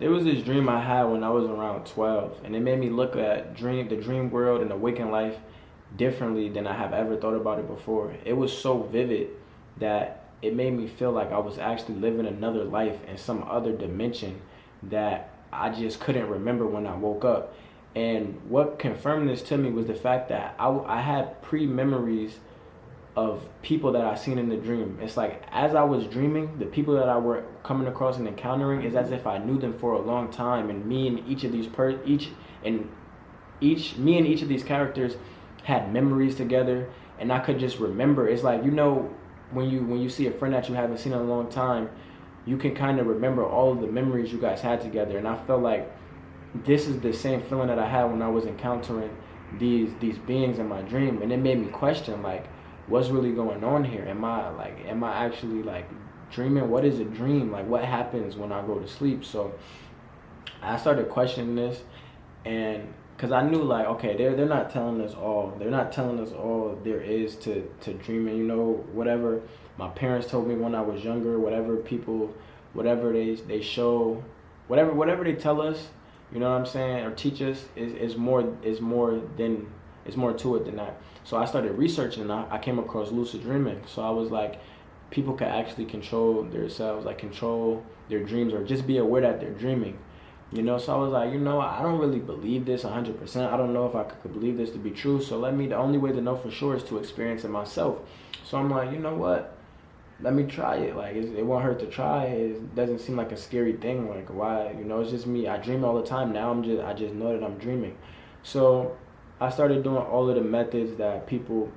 There was this dream I had when I was around 12, and it made me look at the dream world and the waking life differently than I have ever thought about it before. It was so vivid that it made me feel like I was actually living another life in some other dimension that I just couldn't remember when I woke up. And what confirmed this to me was the fact that I had pre-memories of people that I seen in the dream. It's like as I was dreaming, the people that I were coming across and encountering is as if I knew them for a long time, and me and each of these me and each of these characters had memories together, and I could just remember. It's like, when you see a friend that you haven't seen in a long time, you can kind of remember all of the memories you guys had together. And I felt like this is the same feeling that I had when I was encountering these beings in my dream, and it made me question, like, what's really going on here? Am I actually like dreaming? What is a dream? Like, what happens when I go to sleep? So I started questioning this, and because I knew, like, okay, they're not telling us all. They're not telling us all there is to dreaming. Whatever my parents told me when I was younger, whatever they show, whatever they tell us, you know what I'm saying, or teach us is more to it than that. So I started researching, and I came across lucid dreaming. So I was like, people can actually control themselves, like control their dreams, or just be aware that they're dreaming. So I was like, I don't really believe this 100%. I don't know if I could believe this to be true. So the only way to know for sure is to experience it myself. So I'm like, you know what? Let me try it. Like, it won't hurt to try. It doesn't seem like a scary thing. Like, why? It's just me. I dream all the time. Now I just know that I'm dreaming. So I started doing all of the methods that people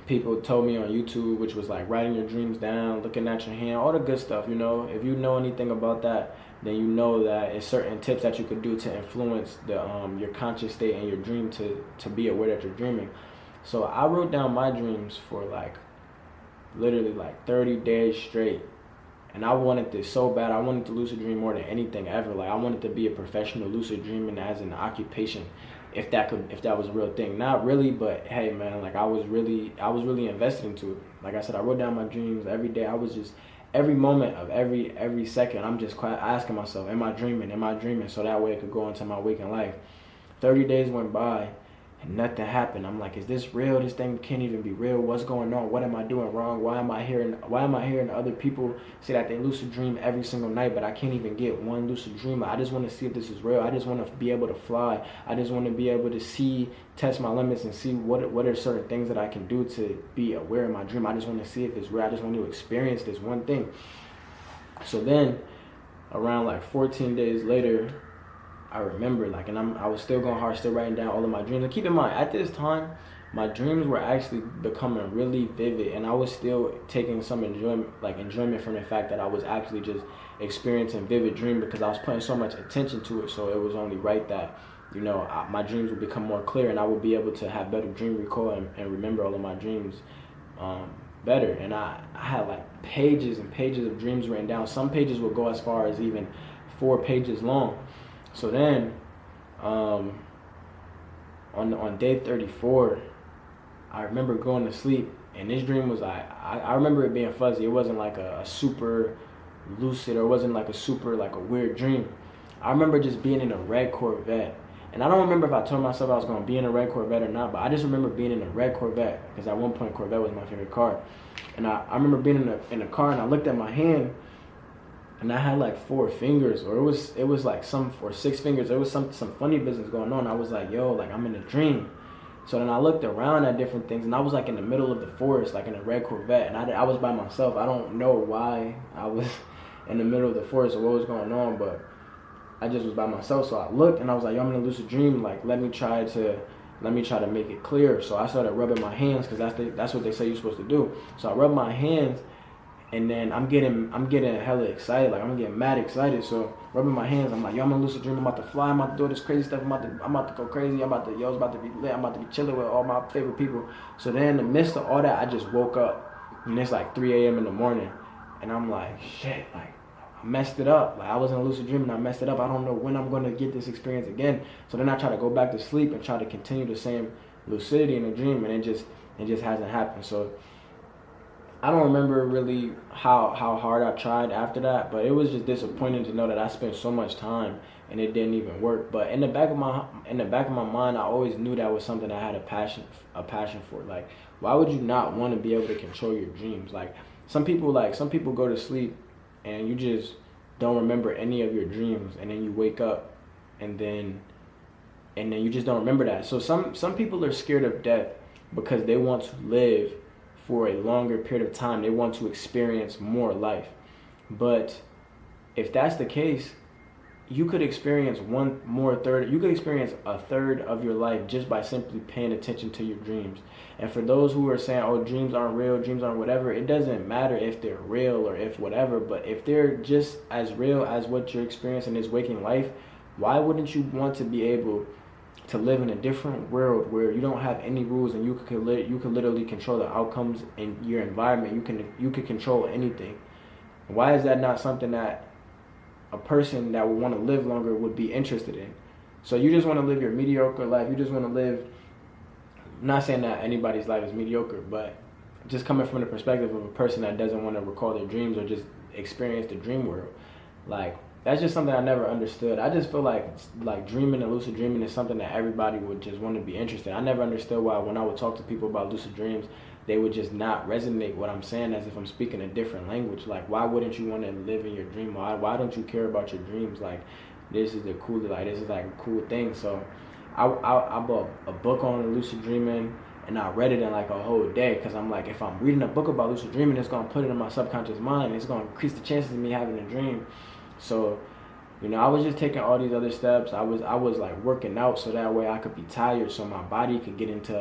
told me on YouTube, which was like writing your dreams down, looking at your hand, all the good stuff. If you know anything about that, then you know that it's certain tips that you could do to influence your conscious state and your dream to be aware that you're dreaming. So I wrote down my dreams for like literally like 30 days straight. And I wanted this so bad. I wanted to lucid dream more than anything ever. Like, I wanted to be a professional lucid dreaming as an occupation, if that was a real thing. Not really, but hey man, like I was really invested into it. Like I said, I wrote down my dreams every day. I was just, every moment of every second, I'm just asking myself, am I dreaming? Am I dreaming? So that way it could go into my waking life. 30 days went by and nothing happened. I'm like, is this real? This thing can't even be real. What's going on? What am I doing wrong? Why am I hearing other people say that they lucid dream every single night, but I can't even get one lucid dream? I just want to see if this is real. I just want to be able to fly. I just want to be able to test my limits and see what are certain things that I can do to be aware of my dream. I just want to see if it's real. I just want to experience this one thing. So then around like 14 days later, I remember, like, and I was still going hard, still writing down all of my dreams. And keep in mind, at this time, my dreams were actually becoming really vivid, and I was still taking some enjoyment from the fact that I was actually just experiencing vivid dream, because I was putting so much attention to it. So it was only right that, my dreams would become more clear, and I would be able to have better dream recall and remember all of my dreams better. And I had like pages and pages of dreams written down. Some pages would go as far as even 4 pages long. So then, on day 34, I remember going to sleep, and this dream was I remember it being fuzzy. It wasn't like a super lucid, or it wasn't like a super like a weird dream. I remember just being in a red Corvette, and I don't remember if I told myself I was going to be in a red Corvette or not, but I just remember being in a red Corvette, because at one point Corvette was my favorite car. And I remember being in a car, and I looked at my hand, and I had like 4 fingers, or it was like or 6 fingers. There was some funny business going on. I was like, yo, like I'm in a dream. So then I looked around at different things, and I was like in the middle of the forest, like in a red Corvette, and I was by myself. I don't know why I was in the middle of the forest or what was going on, but I just was by myself. So I looked, and I was like, yo, I'm in a lucid dream. Like, let me try to make it clear. So I started rubbing my hands, because that's what they say you're supposed to do. So I rubbed my hands. And then I'm getting hella excited, like I'm getting mad excited. So rubbing my hands, I'm like, yo, I'm in a lucid dream. I'm about to fly. I'm about to do this crazy stuff. I'm about to go crazy. It's about to be lit. I'm about to be chilling with all my favorite people. So then in the midst of all that, I just woke up, and it's like 3 a.m. in the morning, and I'm like, shit, like I messed it up. Like I was in a lucid dream and I messed it up. I don't know when I'm gonna get this experience again. So then I try to go back to sleep and try to continue the same lucidity in the dream, and it just hasn't happened. So I don't remember really how hard I tried after that, but it was just disappointing to know that I spent so much time and it didn't even work. But in the back of my mind, I always knew that was something I had a passion for. Like, why would you not want to be able to control your dreams? Like some people go to sleep and you just don't remember any of your dreams, and then you wake up and then you just don't remember that. So some people are scared of death because they want to live for a longer period of time. They want to experience more life. But if that's the case, you could experience you could experience a third of your life just by simply paying attention to your dreams. And for those who are saying, oh, dreams aren't real, dreams aren't whatever, it doesn't matter if they're real or if whatever, but if they're just as real as what you're experiencing in this waking life, why wouldn't you want to be able to live in a different world where you don't have any rules and you could literally control the outcomes in your environment? You can control anything. Why is that not something that a person that would want to live longer would be interested in? So you just want to live your mediocre life. You just want to live. I'm not saying that anybody's life is mediocre, but just coming from the perspective of a person that doesn't want to recall their dreams or just experience the dream world, like, that's just something I never understood. I just feel like dreaming and lucid dreaming is something that everybody would just want to be interested in. I never understood why when I would talk to people about lucid dreams, they would just not resonate what I'm saying as if I'm speaking a different language. Like, why wouldn't you want to live in your dream? Why don't you care about your dreams? Like, this is like a cool thing. So I bought a book on lucid dreaming, and I read it in like a whole day, because I'm like, if I'm reading a book about lucid dreaming, it's going to put it in my subconscious mind. It's going to increase the chances of me having a dream. So, I was just taking all these other steps. I was like working out so that way I could be tired, so my body could get into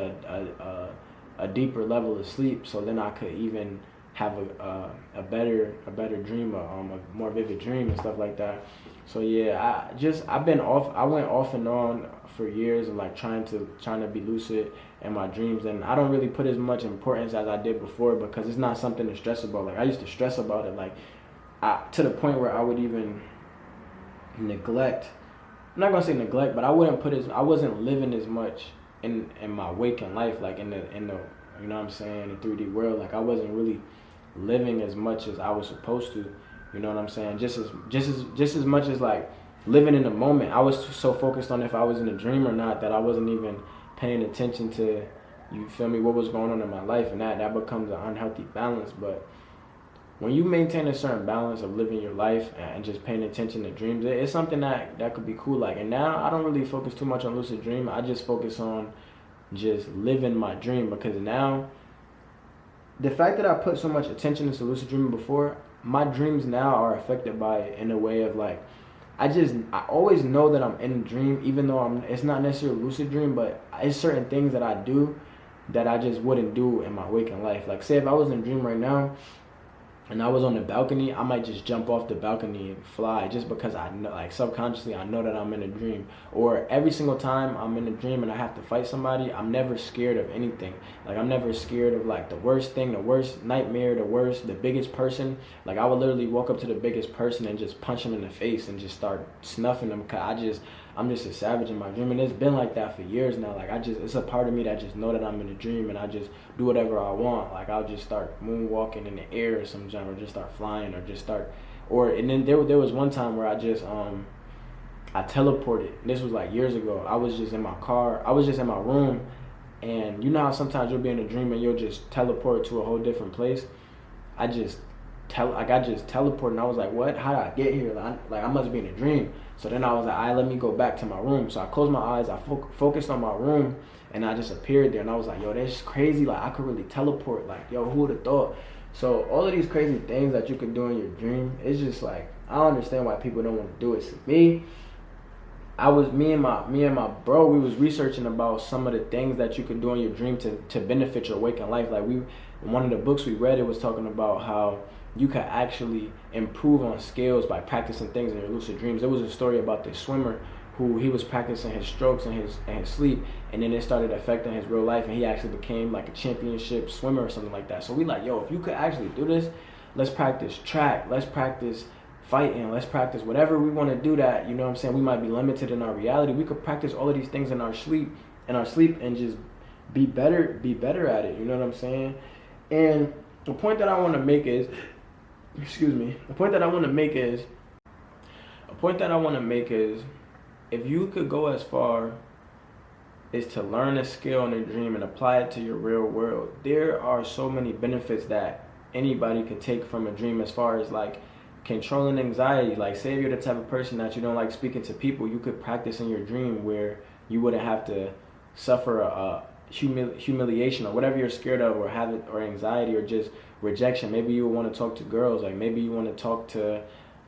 a deeper level of sleep, so then I could even have a better dream, a more vivid dream and stuff like that. So yeah, I went off and on for years of like trying to be lucid in my dreams, and I don't really put as much importance as I did before, because it's not something to stress about. Like, I used to stress about it, like, to the point where I would even neglect. I'm not gonna say neglect, but I wasn't living as much in my waking life, like in the you know what I'm saying, the 3D world. Like, I wasn't really living as much as I was supposed to. You know what I'm saying? Just as much as like living in the moment. I was so focused on if I was in a dream or not that I wasn't even paying attention to, you feel me, what was going on in my life, and that becomes an unhealthy balance. But when you maintain a certain balance of living your life and just paying attention to dreams, it's something that could be cool. Like, and now I don't really focus too much on lucid dream. I just focus on just living my dream, because now the fact that I put so much attention into lucid dreaming before, my dreams now are affected by it in a way of like, I always know that I'm in a dream, even though it's not necessarily a lucid dream, but it's certain things that I do that I just wouldn't do in my waking life. Like, say if I was in a dream right now and I was on the balcony, I might just jump off the balcony and fly, just because I know, like, subconsciously I know that I'm in a dream. Or every single time I'm in a dream and I have to fight somebody, I'm never scared of anything. Like, I'm never scared of like the worst thing, the worst nightmare, the biggest person. Like, I would literally walk up to the biggest person and just punch him in the face and just start snuffing them, because I'm just a savage in my dream. And it's been like that for years now. Like, it's a part of me that just know that I'm in a dream, and I just do whatever I want. Like, I'll just start moonwalking in the air or some genre, or just start flying, and then there was one time where I teleported. This was like years ago. I was just in my car. I was just in my room, and you know how sometimes you'll be in a dream and you'll just teleport to a whole different place. I just teleported, and I was like, what? How did I get here? Like, I must be in a dream. So then I was like, all right, let me go back to my room. So I closed my eyes, I focused on my room, and I just appeared there. And I was like, yo, that's crazy. Like, I could really teleport. Like, yo, who would have thought? So all of these crazy things that you could do in your dream, it's just like, I don't understand why people don't want to do it. So me and my bro, we was researching about some of the things that you could do in your dream to benefit your waking life. Like, one of the books we read, it was talking about how you can actually improve on skills by practicing things in your lucid dreams. There was a story about this swimmer who he was practicing his strokes and his sleep, and then it started affecting his real life, and he actually became like a championship swimmer or something like that. So we like, yo, if you could actually do this, let's practice track, let's practice fighting, let's practice whatever we want to do that, you know what I'm saying, we might be limited in our reality. We could practice all of these things in our sleep and just be better at it, you know what I'm saying? And the point that I want to make is, excuse me, the point that I want to make is, if you could go as far as to learn a skill in a dream and apply it to your real world, there are so many benefits that anybody could take from a dream, as far as like controlling anxiety. Like, say if you're the type of person that you don't like speaking to people, you could practice in your dream where you wouldn't have to suffer a humiliation or whatever you're scared of, or have it, or anxiety, or just rejection. Maybe you want to talk to girls, like maybe you want to talk to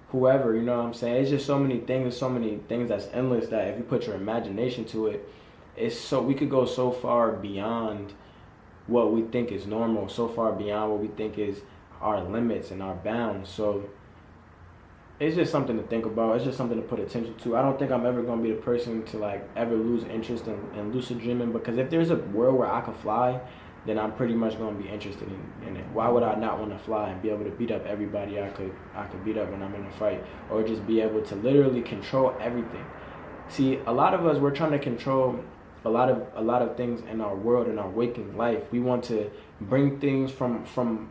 whoever, you know what I'm saying? It's just so many things that's endless, that if you put your imagination to it, we could go so far beyond what we think is normal, so far beyond what we think is our limits and our bounds. So it's just something to think about. It's just something to put attention to. I don't think I'm ever going to be the person to like ever lose interest in lucid dreaming, because if there's a world where I could fly, then I'm pretty much going to be interested in it. Why would I not want to fly and be able to beat up everybody I could beat up when I'm in a fight, or just be able to literally control everything? See, a lot of us, we're trying to control a lot of things in our world, in our waking life. We want to bring things from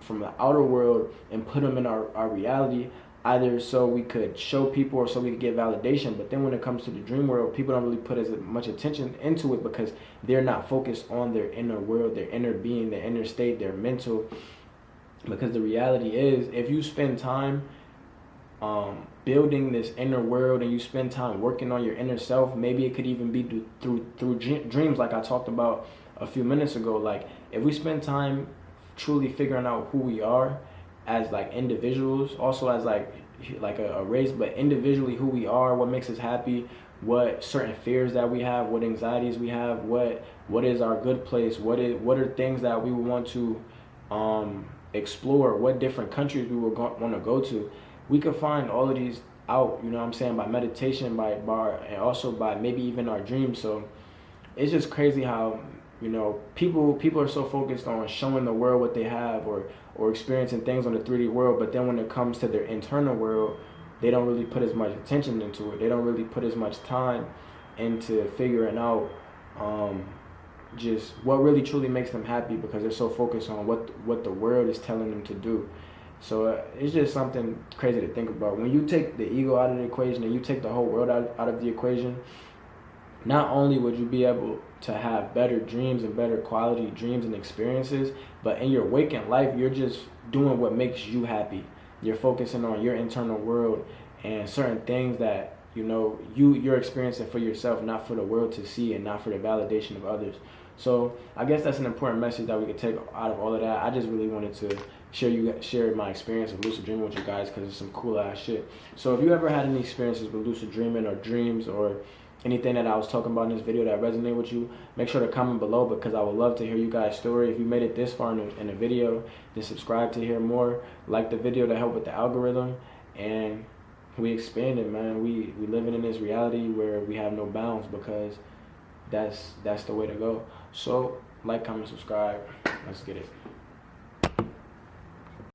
the outer world and put them in our reality, either so we could show people or so we could get validation. But then when it comes to the dream world, people don't really put as much attention into it, because they're not focused on their inner world, their inner being, their inner state, their mental. Because the reality is, if you spend time building this inner world, and you spend time working on your inner self, maybe it could even be through dreams, like I talked about a few minutes ago. Like, if we spend time truly figuring out who we are as like individuals, also as like a race, but individually who we are, what makes us happy, what certain fears that we have, what anxieties we have, what is our good place, what are things that we would want to explore, what different countries we would want to go to. We could find all of these out, you know what I'm saying, by meditation, by and also by maybe even our dreams. So it's just crazy how, you know, people are so focused on showing the world what they have, or experiencing things on the 3D world, but then when it comes to their internal world, they don't really put as much attention into it. They don't really put as much time into figuring out just what really truly makes them happy, because they're so focused on what the world is telling them to do. So it's just something crazy to think about. When you take the ego out of the equation and you take the whole world out of the equation, not only would you be able to have better dreams and better quality dreams and experiences, but in your waking life, you're just doing what makes you happy. You're focusing on your internal world and certain things that, you know, you're experiencing for yourself, not for the world to see and not for the validation of others. So I guess that's an important message that we could take out of all of that. I just really wanted to share my experience of lucid dreaming with you guys, because it's some cool ass shit. So if you ever had any experiences with lucid dreaming or dreams, or anything that I was talking about in this video that resonated with you, make sure to comment below, because I would love to hear you guys' story. If you made it this far in the video, then subscribe to hear more. Like the video to help with the algorithm. And we expanding, man. We living in this reality where we have no bounds, because that's the way to go. So like, comment, subscribe. Let's get it.